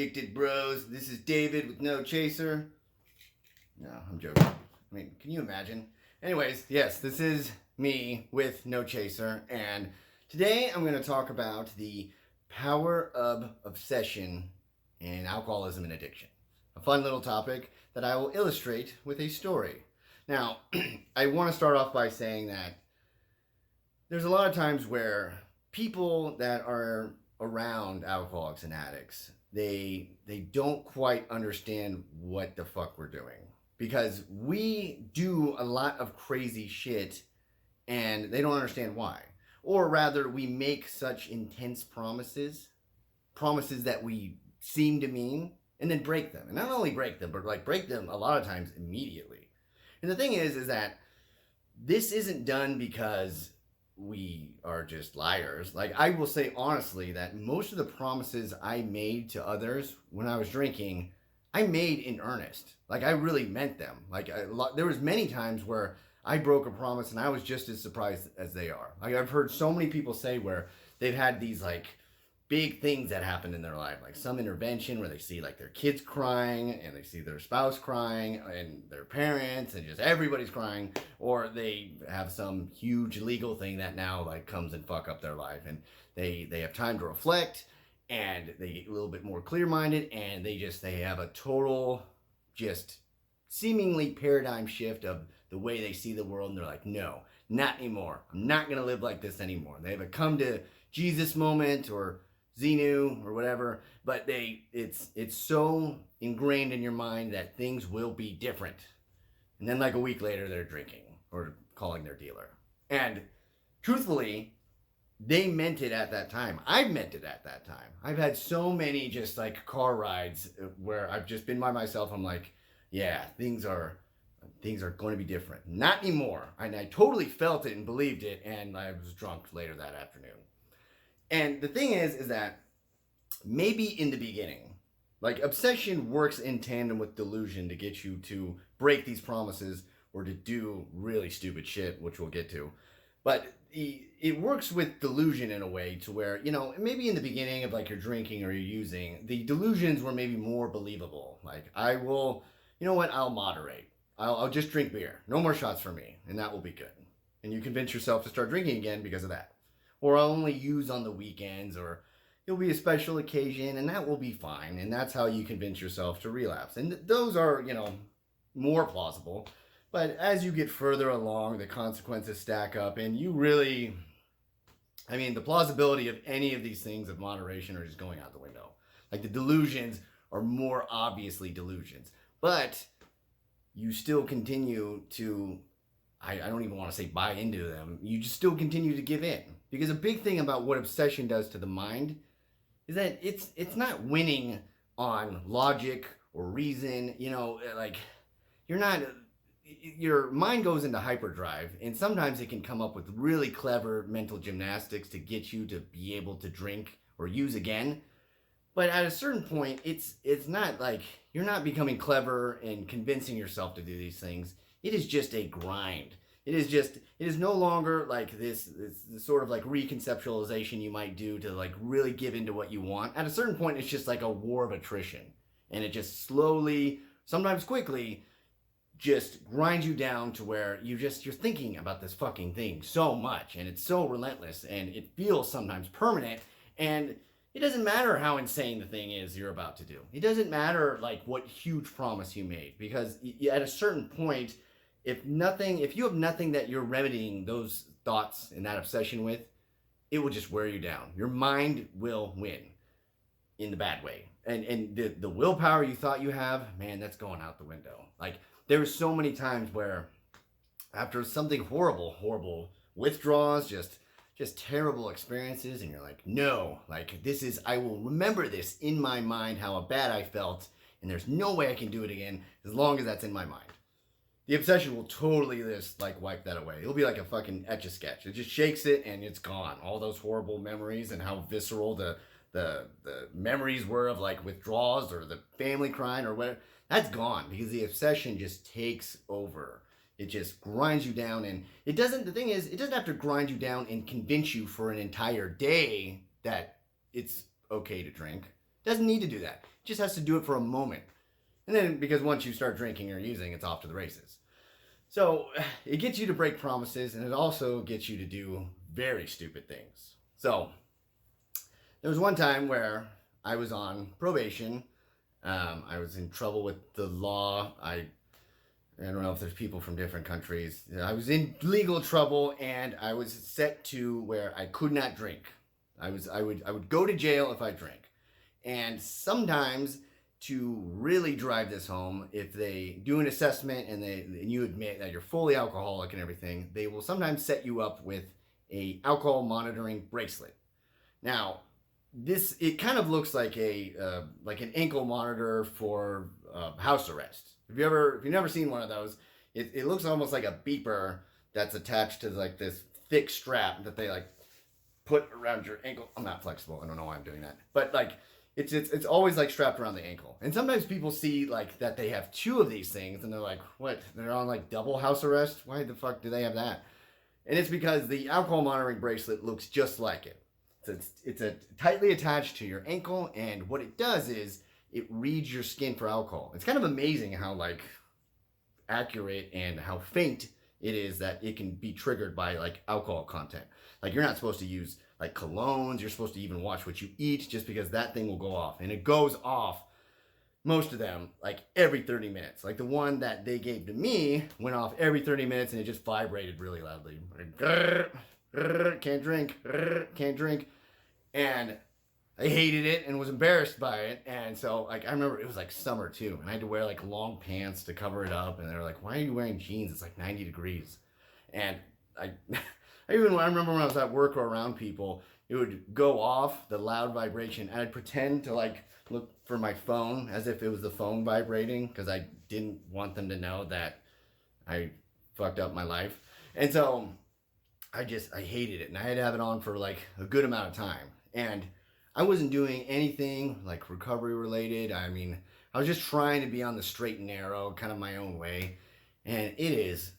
addicted bros? This is David with no chaser. No, I'm joking. I mean, can you imagine? Anyways, yes, this is me with no chaser, and today I'm going to talk about the power of obsession in alcoholism and addiction. A fun little topic that I will illustrate with a story. Now, I want to start off by saying that there's a lot of times where people that are around alcoholics and addicts, they don't quite understand what the fuck we're doing, because we do a lot of crazy shit and they don't understand why. Or rather, we make such intense promises that we seem to mean, and then break them. And not only break them, but like break them a lot of times immediately. And the thing is that this isn't done because we are just liars. Like, I will say honestly that most of the promises I made to others when I was drinking, I made in earnest. Like, I really meant them. Like, there was many times where I broke a promise and I was just as surprised as they are. Like, I've heard so many people say where they've had these like big things that happen in their life, like some intervention where they see like their kids crying and they see their spouse crying and their parents and just everybody's crying, or they have some huge legal thing that now like comes and fuck up their life, and they have time to reflect and they get a little bit more clear-minded, and they have a total just seemingly paradigm shift of the way they see the world, and they're like, no, not anymore. I'm not gonna live like this anymore. They have a come to Jesus moment or Xenu or whatever, but it's so ingrained in your mind that things will be different. And then like a week later, they're drinking or calling their dealer. And truthfully, they meant it at that time. I meant it at that time. I've had so many just like car rides where I've just been by myself. I'm like, yeah, things are going to be different. Not anymore. And I totally felt it and believed it, and I was drunk later that afternoon. And the thing is that maybe in the beginning, like, obsession works in tandem with delusion to get you to break these promises or to do really stupid shit, which we'll get to. But it works with delusion in a way to where, you know, maybe in the beginning of like your drinking or your using, the delusions were maybe more believable. Like, I will, you know what, I'll moderate. I'll just drink beer. No more shots for me, and that will be good. And you convince yourself to start drinking again because of that. Or I'll only use on the weekends, or it'll be a special occasion, and that will be fine. And that's how you convince yourself to relapse. And those are, you know, more plausible. But as you get further along, the consequences stack up, and you really, I mean, the plausibility of any of these things of moderation are just going out the window. Like, the delusions are more obviously delusions. But you still continue to, I don't even want to say buy into them. You just still continue to give in. Because a big thing about what obsession does to the mind is that it's not winning on logic or reason. You know, like, your mind goes into hyperdrive, and sometimes it can come up with really clever mental gymnastics to get you to be able to drink or use again. But at a certain point, it's not like you're not becoming clever and convincing yourself to do these things. It is just a grind. It is no longer like this sort of like reconceptualization you might do to like really give into what you want. At a certain point, it's just like a war of attrition. And it just slowly, sometimes quickly, just grinds you down to where you're thinking about this fucking thing so much. And it's so relentless, and it feels sometimes permanent. And it doesn't matter how insane the thing is you're about to do. It doesn't matter like what huge promise you made, because at a certain point, if you have nothing that you're remedying those thoughts and that obsession with, it will just wear you down. Your mind will win in the bad way. And the willpower you thought you have, man, that's going out the window. Like, there's so many times where after something horrible withdrawals, just terrible experiences, and you're like, no, like, I will remember this in my mind, how bad I felt, and there's no way I can do it again as long as that's in my mind. The obsession will totally just like wipe that away. It'll be like a fucking Etch-a-Sketch. It just shakes it and it's gone. All those horrible memories and how visceral the memories were of like withdrawals or the family crying or whatever, that's gone, because the obsession just takes over. It just grinds you down, and the thing is, it doesn't have to grind you down and convince you for an entire day that it's okay to drink. It doesn't need to do that. Just has to do it for a moment. And then, because once you start drinking or using, it's off to the races. So it gets you to break promises, and it also gets you to do very stupid things. So there was one time where I was on probation. I was in trouble with the law. I don't know if there's people from different countries. I was in legal trouble, and I was set to where I could not drink. I would go to jail if I drank. And sometimes, to really drive this home, if they do an assessment and you admit that you're fully alcoholic and everything, they will sometimes set you up with a alcohol monitoring bracelet. Now, it kind of looks like an ankle monitor for house arrest. If you've never seen one of those, it looks almost like a beeper that's attached to like this thick strap that they like put around your ankle. I'm not flexible. I don't know why I'm doing that, but like. It's always like strapped around the ankle. And sometimes people see like that they have two of these things and they're like, what? They're on like double house arrest? Why the fuck do they have that? And it's because the alcohol monitoring bracelet looks just like it. So it's tightly attached to your ankle, and what it does is it reads your skin for alcohol. It's kind of amazing how like accurate and how faint it is that it can be triggered by like alcohol content. Like you're not supposed to use like colognes, you're supposed to even watch what you eat just because that thing will go off. And it goes off, most of them, like every 30 minutes. Like the one that they gave to me went off every 30 minutes and it just vibrated really loudly. Can't drink, can't drink. And I hated it and was embarrassed by it. And so like I remember it was like summer too. And I had to wear like long pants to cover it up. And they were like, why are you wearing jeans? It's like 90 degrees. And I remember when I was at work or around people, it would go off, the loud vibration, and I'd pretend to like look for my phone as if it was the phone vibrating because I didn't want them to know that I fucked up my life. And so I hated it, and I had to have it on for like a good amount of time. And I wasn't doing anything like recovery related. I mean, I was just trying to be on the straight and narrow, kind of my own way. And it is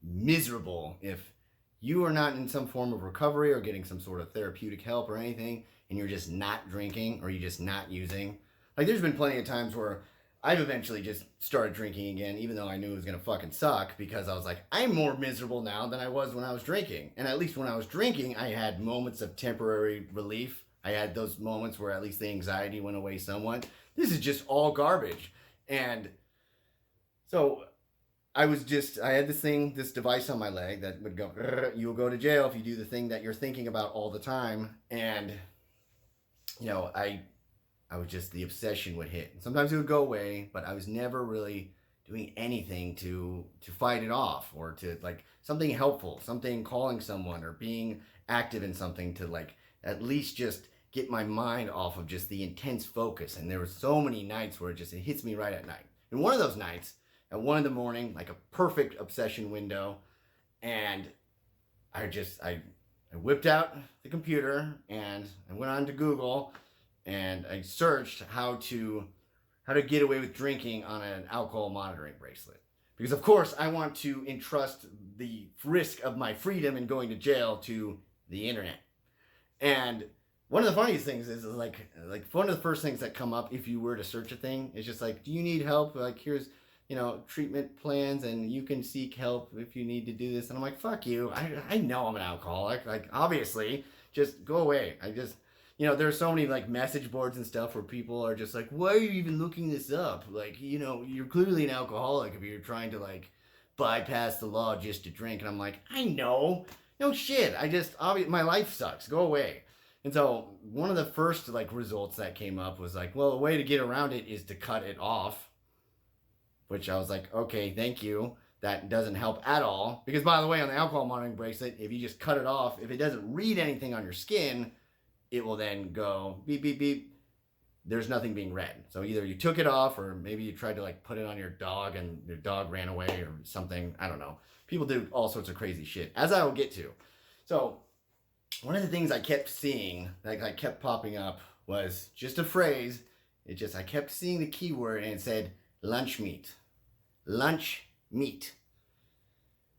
miserable if you are not in some form of recovery or getting some sort of therapeutic help or anything, and you're just not drinking or you're just not using. Like there's been plenty of times where I've eventually just started drinking again, even though I knew it was gonna fucking suck, because I was like, I'm more miserable now than I was when I was drinking. And at least when I was drinking, I had moments of temporary relief. I had those moments where at least the anxiety went away somewhat. This is just all garbage. And so I had this device on my leg that would go, you'll go to jail if you do the thing that you're thinking about all the time. And, you know, I was just, the obsession would hit. Sometimes it would go away, but I was never really doing anything to fight it off or to like something helpful, something calling someone or being active in something to like at least just get my mind off of just the intense focus. And there were so many nights where it hits me right at night. And one of those nights, at 1 a.m, like a perfect obsession window, and I whipped out the computer and I went on to Google and I searched how to get away with drinking on an alcohol monitoring bracelet. Because of course I want to entrust the risk of my freedom in going to jail to the internet. And one of the funniest things is like one of the first things that come up if you were to search a thing is just like, do you need help? Like here's, you know, treatment plans and you can seek help if you need to do this. And I'm like, fuck you. I know I'm an alcoholic. Like, obviously, just go away. You know, there's so many like message boards and stuff where people are just like, why are you even looking this up? Like, you know, you're clearly an alcoholic if you're trying to like bypass the law just to drink. And I'm like, I know. No shit. My life sucks. Go away. And so one of the first like results that came up was like, well, a way to get around it is to cut it off. Which I was like, okay, thank you. That doesn't help at all. Because by the way, on the alcohol monitoring bracelet, if you just cut it off, if it doesn't read anything on your skin, it will then go beep, beep, beep. There's nothing being read. So either you took it off or maybe you tried to like put it on your dog and your dog ran away or something. I don't know. People do all sorts of crazy shit, as I will get to. So one of the things I kept seeing, that like kept popping up, was just a phrase. I kept seeing the keyword and it said lunch meat. Lunch meat.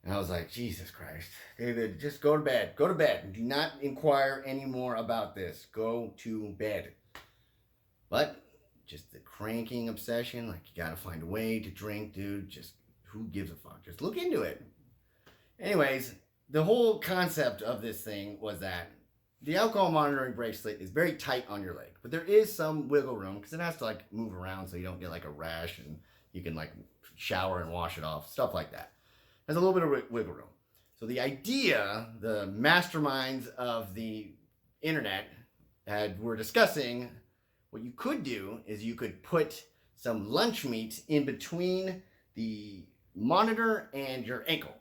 And I was like, Jesus Christ, David, just go to bed. Go to bed. Do not inquire anymore about this. Go to bed. But just the cranking obsession, like you gotta find a way to drink, dude. Just who gives a fuck? Just look into it. Anyways, the whole concept of this thing was that the alcohol monitoring bracelet is very tight on your leg, but there is some wiggle room because it has to like move around so you don't get like a rash and you can like shower and wash it off, stuff like that. There's a little bit of wiggle room. So the idea, the masterminds of the internet were discussing what you could do is you could put some lunch meat in between the monitor and your ankle.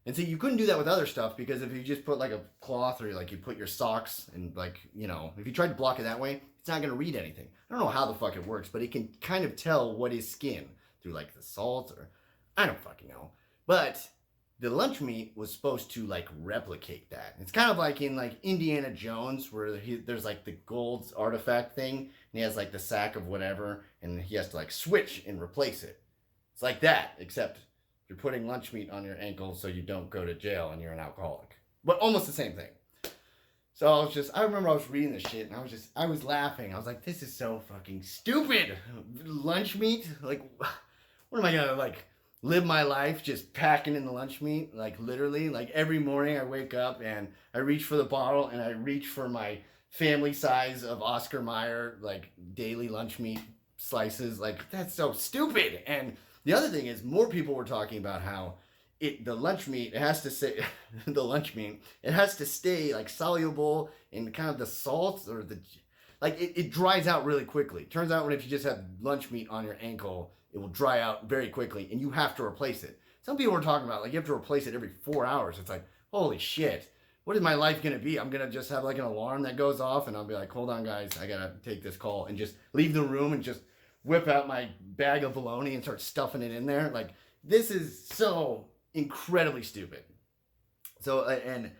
And so you couldn't do that with other stuff because if you just put like a cloth or like you put your socks and like, you know, if you tried to block it that way, it's not going to read anything. I don't know how the fuck it works, but it can kind of tell what is skin through like the salt or I don't fucking know. But the lunch meat was supposed to like replicate that. It's kind of like in like Indiana Jones where there's like the gold artifact thing and he has like the sack of whatever and he has to like switch and replace it. It's like that, except you're putting lunch meat on your ankle so you don't go to jail and you're an alcoholic. But almost the same thing. So I remember I was reading this shit and I was laughing. I was like, this is so fucking stupid. Lunch meat? Like, what am I gonna like live my life just packing in the lunch meat? Like literally, like every morning I wake up and I reach for the bottle and I reach for my family size of Oscar Mayer, like daily lunch meat slices. Like that's so stupid. And the other thing is more people were talking about how the lunch meat, it has to say, the lunch meat, it has to stay like soluble in kind of the salts or it dries out really quickly. Turns out if you just have lunch meat on your ankle, it will dry out very quickly and you have to replace it. Some people were talking about like you have to replace it every 4 hours. It's like, holy shit, what is my life going to be? I'm going to just have like an alarm that goes off and I'll be like, hold on guys, I got to take this call and just leave the room and just whip out my bag of bologna and start stuffing it in there. Like, this is so incredibly stupid. So, and,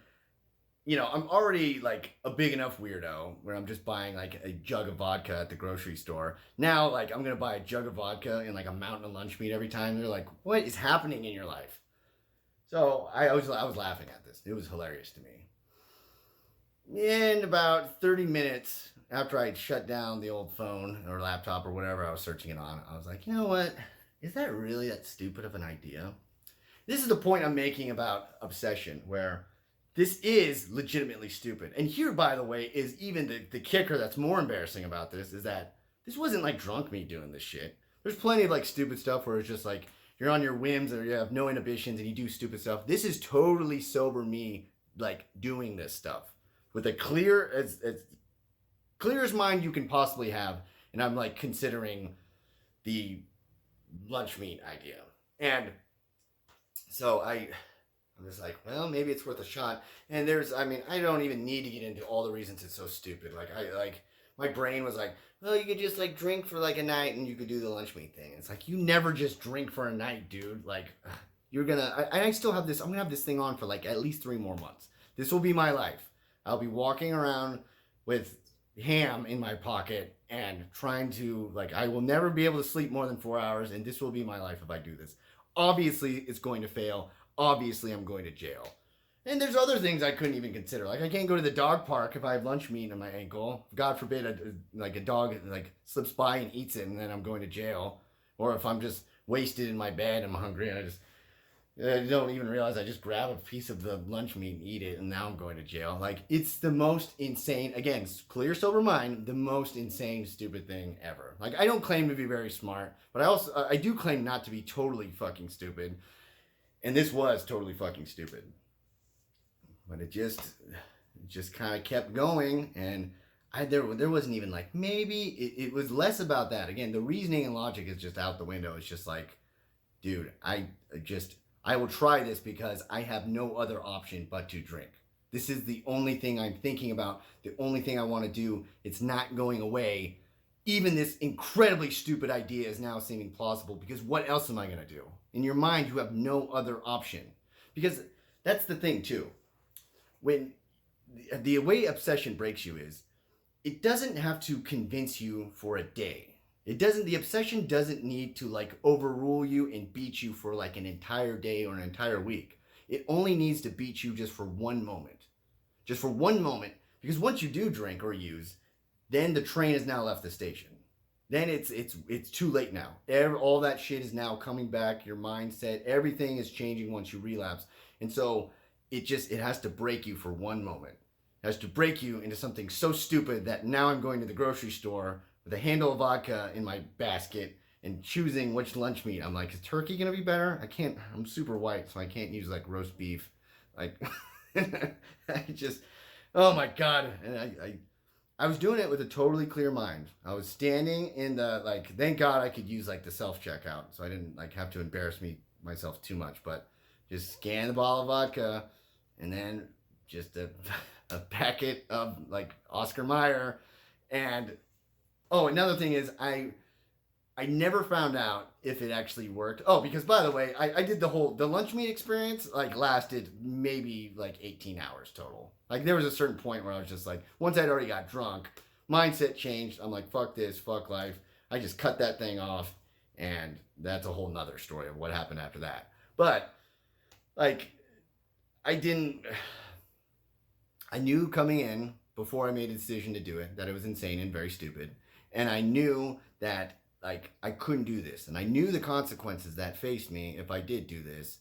you know, I'm already, like, a big enough weirdo where I'm just buying, like, a jug of vodka at the grocery store. Now, like, I'm going to buy a jug of vodka and, like, a mountain of lunch meat every time. They're like, what is happening in your life? So, I was laughing at this. It was hilarious to me. In about 30 minutes after I shut down the old phone or laptop or whatever I was searching it on, I was like, you know what? Is that really that stupid of an idea? This is the point I'm making about obsession, where this is legitimately stupid. And here, by the way, is even the kicker that's more embarrassing about this is that this wasn't like drunk me doing this shit. There's plenty of like stupid stuff where it's just like you're on your whims or you have no inhibitions and you do stupid stuff. This is totally sober me like doing this stuff with a clear as clearest mind you can possibly have, and I'm like considering the lunch meat idea. And so I'm just like, well, maybe it's worth a shot. And I don't even need to get into all the reasons it's so stupid. My brain was like, well, you could just like drink for like a night and you could do the lunch meat thing. It's like, you never just drink for a night, dude. Like, I still have this, I'm gonna have this thing on for like at least 3 more months. This will be my life. I'll be walking around with ham in my pocket and trying to, like, I will never be able to sleep more than 4 hours, and this will be my life if I do this. Obviously, it's going to fail. Obviously, I'm going to jail. And there's other things I couldn't even consider. Like, I can't go to the dog park if I have lunch meat in my ankle. God forbid, a dog, like, slips by and eats it, and then I'm going to jail. Or if I'm just wasted in my bed and I'm hungry, and I don't even realize I just grab a piece of the lunch meat and eat it, and now I'm going to jail. Like, it's the most insane, again, clear, sober mind, the most insane, stupid thing ever. Like, I don't claim to be very smart, but I do claim not to be totally fucking stupid. And this was totally fucking stupid. But it just kind of kept going, and there wasn't even like, maybe, it was less about that. Again, the reasoning and logic is just out the window. It's just like, dude, I will try this because I have no other option but to drink. This is the only thing I'm thinking about, the only thing I want to do. It's not going away. Even this incredibly stupid idea is now seeming plausible, because what else am I going to do? In your mind, you have no other option. Because that's the thing too. When the way obsession breaks you is, it doesn't have to convince you for a day. The obsession doesn't need to like overrule you and beat you for like an entire day or an entire week. It only needs to beat you just for one moment. Just for one moment. Because once you do drink or use, then the train has now left the station. then it's too late now. All that shit is now coming back. Your mindset, everything is changing once you relapse. And so it has to break you for one moment. It has to break you into something so stupid that now I'm going to the grocery store with a handle of vodka in my basket and choosing which lunch meat. I'm like, is turkey gonna be better? I'm super white, so I can't use like roast beef. Like, oh my God. And I was doing it with a totally clear mind. I was standing in the, like, thank God I could use like the self-checkout, so I didn't like have to embarrass myself too much, but just scan the bottle of vodka and then just a packet of like Oscar Mayer. And oh, another thing is I never found out if it actually worked. Oh, because by the way, I did the lunch meat experience, like lasted maybe like 18 hours total. Like there was a certain point where I was just like, once I'd already got drunk, mindset changed. I'm like, fuck this, fuck life. I just cut that thing off, and that's a whole nother story of what happened after that. But like, I knew coming in before I made a decision to do it that it was insane and very stupid. And I knew that like I couldn't do this, and I knew the consequences that faced me if I did do this,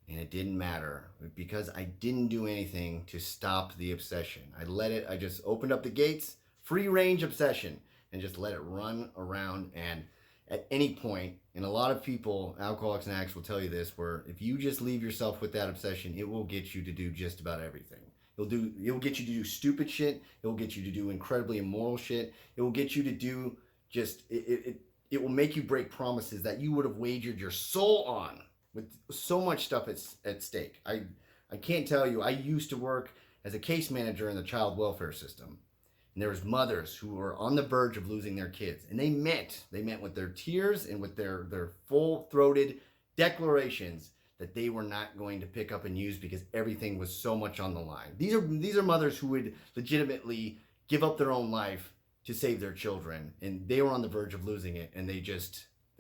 and it didn't matter because I didn't do anything to stop the obsession. I just opened up the gates, free range obsession, and just let it run around. And at any point, and a lot of people, alcoholics and addicts will tell you this, where if you just leave yourself with that obsession, it will get you to do just about everything. It will get you to do stupid shit. It will get you to do incredibly immoral shit. It will get you to do it will make you break promises that you would have wagered your soul on, with so much stuff at stake. I can't tell you, I used to work as a case manager in the child welfare system. And there was mothers who were on the verge of losing their kids. And they meant with their tears and with their full-throated declarations that they were not going to pick up and use because everything was so much on the line. These are mothers who would legitimately give up their own life to save their children, and they were on the verge of losing it, and they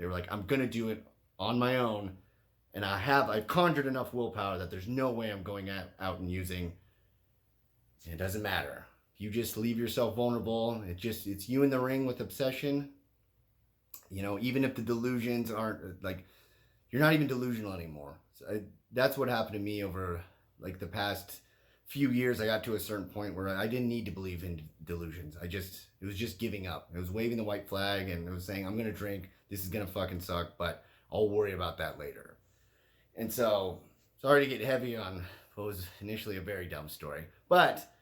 were like, I'm gonna do it on my own, and I've conjured enough willpower that there's no way I'm going out and using. And it doesn't matter. If you just leave yourself vulnerable, it's you in the ring with obsession. You know, even if the delusions aren't like, you're not even delusional anymore. So that's what happened to me over like the past few years. I got to a certain point where I didn't need to believe in delusions. It was just giving up. It was waving the white flag, and it was saying, I'm gonna drink, this is gonna fucking suck, but I'll worry about that later. And so, sorry to get heavy on what was initially a very dumb story, but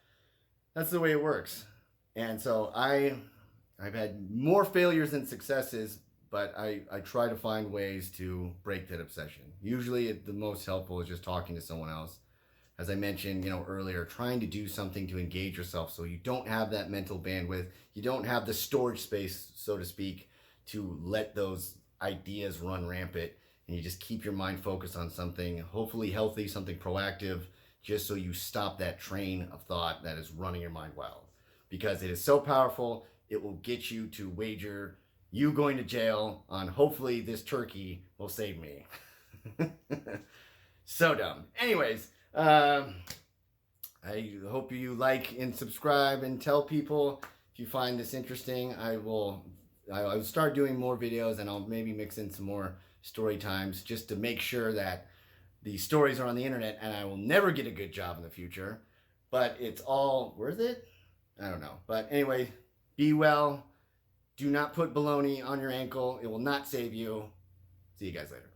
that's the way it works. And so I've had more failures than successes, but I try to find ways to break that obsession. Usually the most helpful is just talking to someone else. As I mentioned, earlier, trying to do something to engage yourself so you don't have that mental bandwidth, you don't have the storage space, so to speak, to let those ideas run rampant, and you just keep your mind focused on something, hopefully healthy, something proactive, just so you stop that train of thought that is running your mind wild. Because it is so powerful, it will get you to wager you going to jail on hopefully this turkey will save me. So dumb. Anyways, I hope you like and subscribe and tell people if you find this interesting. I'll start doing more videos, and I'll maybe mix in some more story times just to make sure that the stories are on the internet, and I will never get a good job in the future, but it's all worth it. I don't know. But anyway, be well. Do not put baloney on your ankle. It will not save you. See you guys later.